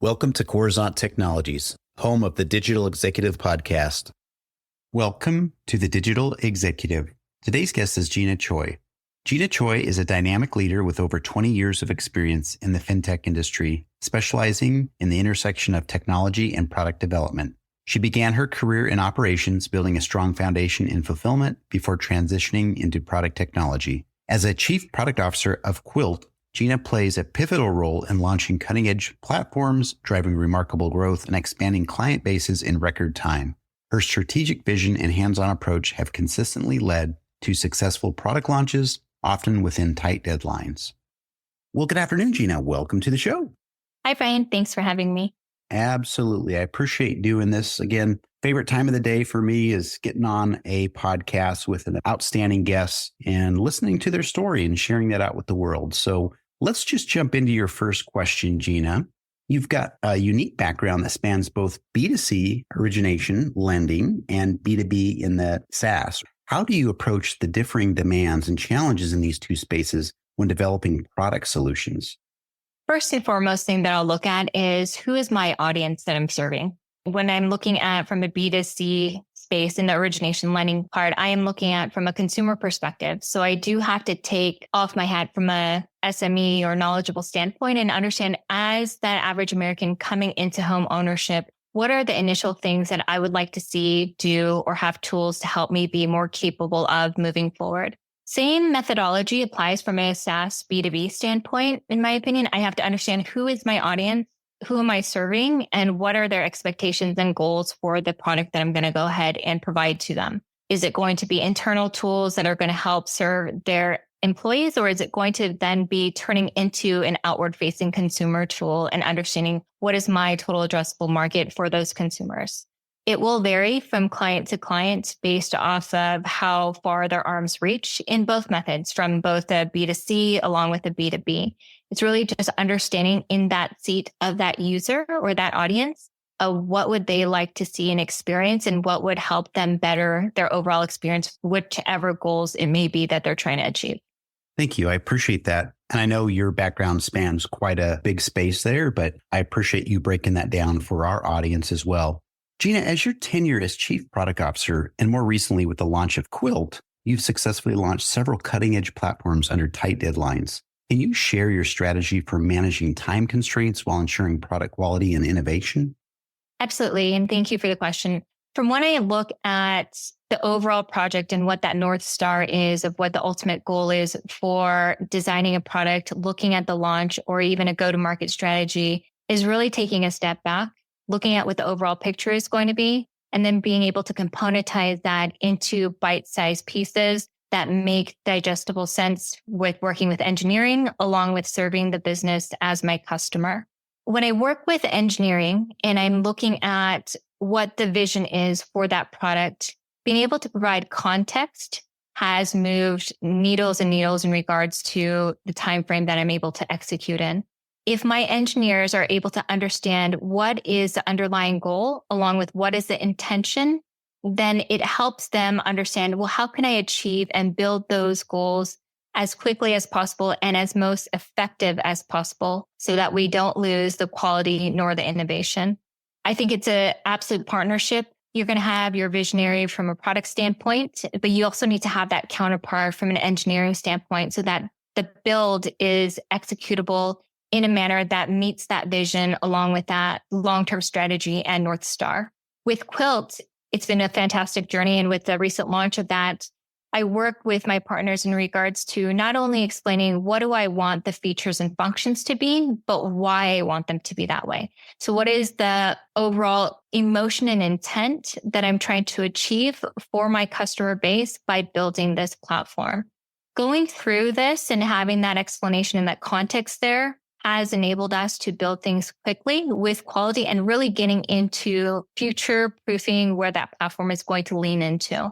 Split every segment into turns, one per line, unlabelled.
Welcome to Coruzant Technologies, home of the Digital Executive Podcast. Welcome to the Digital Executive. Today's guest is Jina Choi. Jina Choi is a dynamic leader with over 20 years of experience in the FinTech industry, specializing in the intersection of technology and product development. She began her career in operations, building a strong foundation in fulfillment before transitioning into product technology. As a chief product officer of Quilt, Jina plays a pivotal role in launching cutting-edge platforms, driving remarkable growth, and expanding client bases in record time. Her strategic vision and hands-on approach have consistently led to successful product launches, often within tight deadlines. Well, good afternoon, Jina. Welcome to the show.
Hi, Brian. Thanks for having me.
Absolutely. I appreciate doing this. Again, favorite time of the day for me is getting on a podcast with an outstanding guest and listening to their story and sharing that out with the world. So let's just jump into your first question, Jina. You've got a unique background that spans both B2C origination, lending, and B2B in the SaaS. How do you approach the differing demands and challenges in these two spaces when developing product solutions?
First and foremost thing that I'll look at is who is my audience that I'm serving. When I'm looking at from a B2C space in the origination lending part, I am looking at from a consumer perspective. So I do have to take off my hat from a SME or knowledgeable standpoint and understand as that average American coming into home ownership, what are the initial things that I would like to see, do, or have tools to help me be more capable of moving forward. Same methodology applies from a SaaS B2B standpoint. In my opinion, I have to understand who is my audience, who am I serving, and what are their expectations and goals for the product that I'm going to go ahead and provide to them. Is it going to be internal tools that are going to help serve their employees, or is it going to then be turning into an outward-facing consumer tool and understanding what is my total addressable market for those consumers? It will vary from client to client based off of how far their arms reach in both methods, from both the B2C along with the B2B. It's really just understanding in that seat of that user or that audience of what would they like to see and experience and what would help them better their overall experience, whichever goals it may be that they're trying to achieve.
Thank you. I appreciate that. And I know your background spans quite a big space there, but I appreciate you breaking that down for our audience as well. Jina, as your tenure as Chief Product Officer, and more recently with the launch of Quilt, you've successfully launched several cutting-edge platforms under tight deadlines. Can you share your strategy for managing time constraints while ensuring product quality and innovation?
Absolutely. And thank you for the question. From when I look at the overall project and what that North Star is of what the ultimate goal is for designing a product, looking at the launch, or even a go-to-market strategy, is really taking a step back, looking at what the overall picture is going to be, and then being able to componentize that into bite-sized pieces that make digestible sense with working with engineering, along with serving the business as my customer. When I work with engineering and I'm looking at what the vision is for that product, being able to provide context has moved needles and needles in regards to the time frame that I'm able to execute in. If my engineers are able to understand what is the underlying goal, along with what is the intention, then it helps them understand, well, how can I achieve and build those goals as quickly as possible and as most effective as possible so that we don't lose the quality nor the innovation. I think it's an absolute partnership. You're going to have your visionary from a product standpoint, but you also need to have that counterpart from an engineering standpoint so that the build is executable in a manner that meets that vision along with that long-term strategy and North Star. With Quilt, it's been a fantastic journey. And with the recent launch of that, I work with my partners in regards to not only explaining what do I want the features and functions to be, but why I want them to be that way. So what is the overall emotion and intent that I'm trying to achieve for my customer base by building this platform? Going through this and having that explanation and that context there has enabled us to build things quickly with quality and really getting into future proofing where that platform is going to lean into.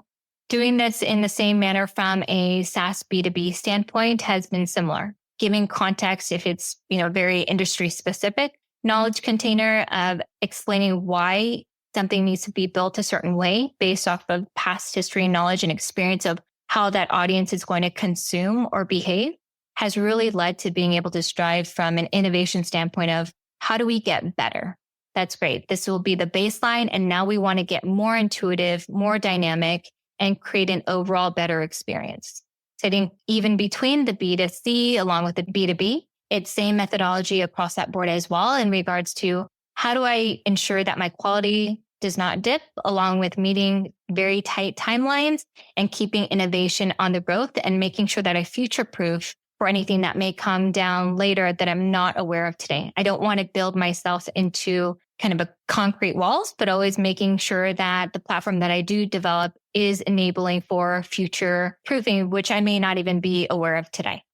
Doing this in the same manner from a SaaS B2B standpoint has been similar. Giving context if it's, very industry specific, knowledge container of explaining why something needs to be built a certain way based off of past history, knowledge, and experience of how that audience is going to consume or behave has really led to being able to strive from an innovation standpoint of how do we get better? That's great. This will be the baseline. And now we want to get more intuitive, more dynamic, and create an overall better experience. Sitting even between the B2C along with the B2B, it's same methodology across that board as well in regards to how do I ensure that my quality does not dip, along with meeting very tight timelines and keeping innovation on the growth and making sure that I future-proof for anything that may come down later that I'm not aware of today. I don't want to build myself into kind of a concrete walls, but always making sure that the platform that I do develop is enabling for future proofing, which I may not even be aware of today.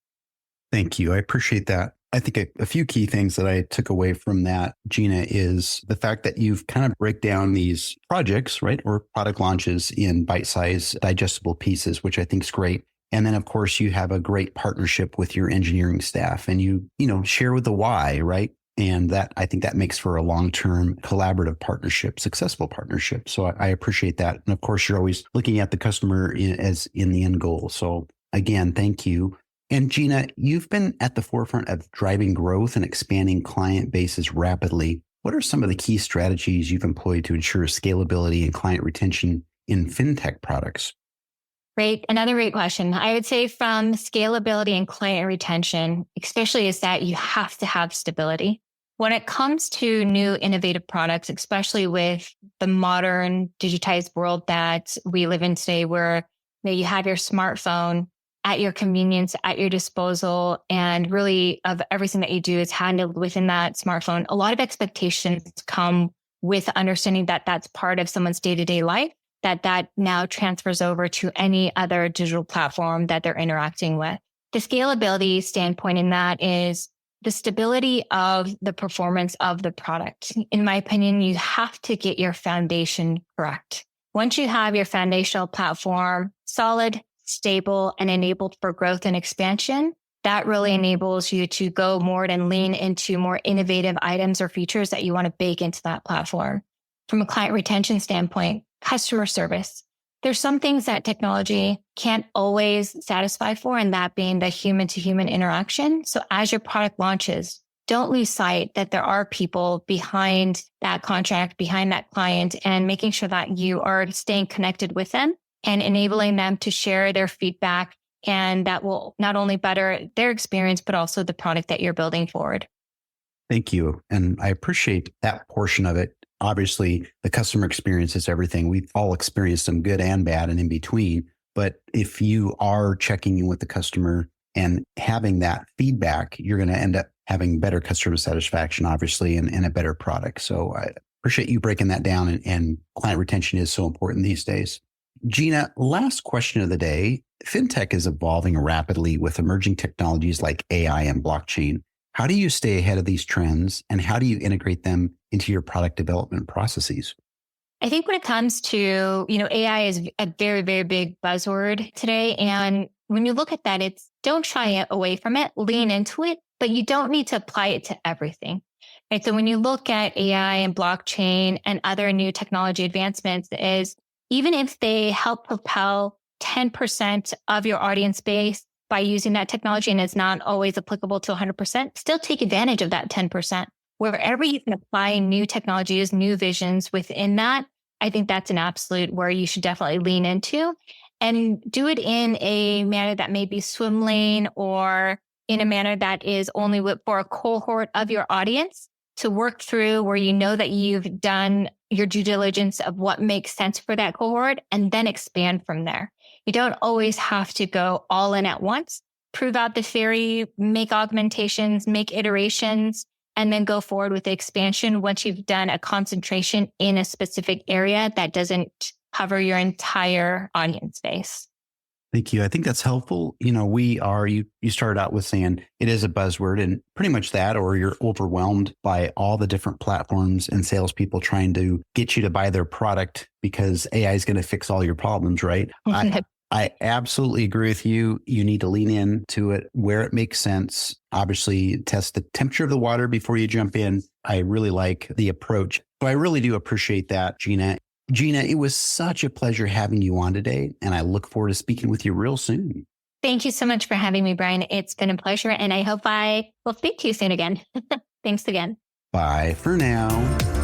Thank you. I appreciate that. I think a few key things that I took away from that, Jina, is the fact that you've kind of break down these projects, right, or product launches in bite-sized digestible pieces, which I think is great. And then, of course, you have a great partnership with your engineering staff and you share with the why, right? And that, I think that makes for a long-term collaborative partnership, successful partnership. So I appreciate that. And of course, you're always looking at the customer as in the end goal. So again, thank you. And Jina, you've been at the forefront of driving growth and expanding client bases rapidly. What are some of the key strategies you've employed to ensure scalability and client retention in FinTech products?
Great. Another great question. I would say from scalability and client retention, especially is that you have to have stability. When it comes to new innovative products, especially with the modern digitized world that we live in today, where you have your smartphone at your convenience, at your disposal, and really of everything that you do is handled within that smartphone. A lot of expectations come with understanding that that's part of someone's day-to-day life, that now transfers over to any other digital platform that they're interacting with. The scalability standpoint in that is the stability of the performance of the product. In my opinion, you have to get your foundation correct. Once you have your foundational platform solid, stable, and enabled for growth and expansion, that really enables you to go more and lean into more innovative items or features that you want to bake into that platform. From a client retention standpoint, customer service. There's some things that technology can't always satisfy for, and that being the human-to-human interaction. So as your product launches, don't lose sight that there are people behind that contract, behind that client, and making sure that you are staying connected with them and enabling them to share their feedback. And that will not only better their experience, but also the product that you're building forward.
Thank you. And I appreciate that portion of it. Obviously, the customer experience is everything. We've all experienced some good and bad and in between. But if you are checking in with the customer and having that feedback, you're going to end up having better customer satisfaction, obviously, and a better product. So I appreciate you breaking that down. And client retention is so important these days. Jina, last question of the day. FinTech is evolving rapidly with emerging technologies like AI and blockchain. How do you stay ahead of these trends and how do you integrate them into your product development processes?
I think when it comes to, AI is a very, very big buzzword today. And when you look at that, it's don't shy away from it, lean into it, but you don't need to apply it to everything. Right. So when you look at AI and blockchain and other new technology advancements, is even if they help propel 10% of your audience base by using that technology, and it's not always applicable to 100%, still take advantage of that 10%. Wherever you can apply new technologies, new visions within that, I think that's an absolute where you should definitely lean into and do it in a manner that may be swim lane or in a manner that is only for a cohort of your audience to work through where you know that you've done your due diligence of what makes sense for that cohort and then expand from there. You don't always have to go all in at once. Prove out the theory, make augmentations, make iterations, and then go forward with the expansion once you've done a concentration in a specific area that doesn't cover your entire audience base.
Thank you. I think that's helpful. You started out with saying it is a buzzword and pretty much that, or you're overwhelmed by all the different platforms and salespeople trying to get you to buy their product because AI is going to fix all your problems, right? I absolutely agree with you. You need to lean into it where it makes sense. Obviously, test the temperature of the water before you jump in. I really like the approach. So I really do appreciate that, Jina. Jina, it was such a pleasure having you on today, and I look forward to speaking with you real soon.
Thank you so much for having me, Brian. It's been a pleasure, and I hope I will speak to you soon again. Thanks again.
Bye for now.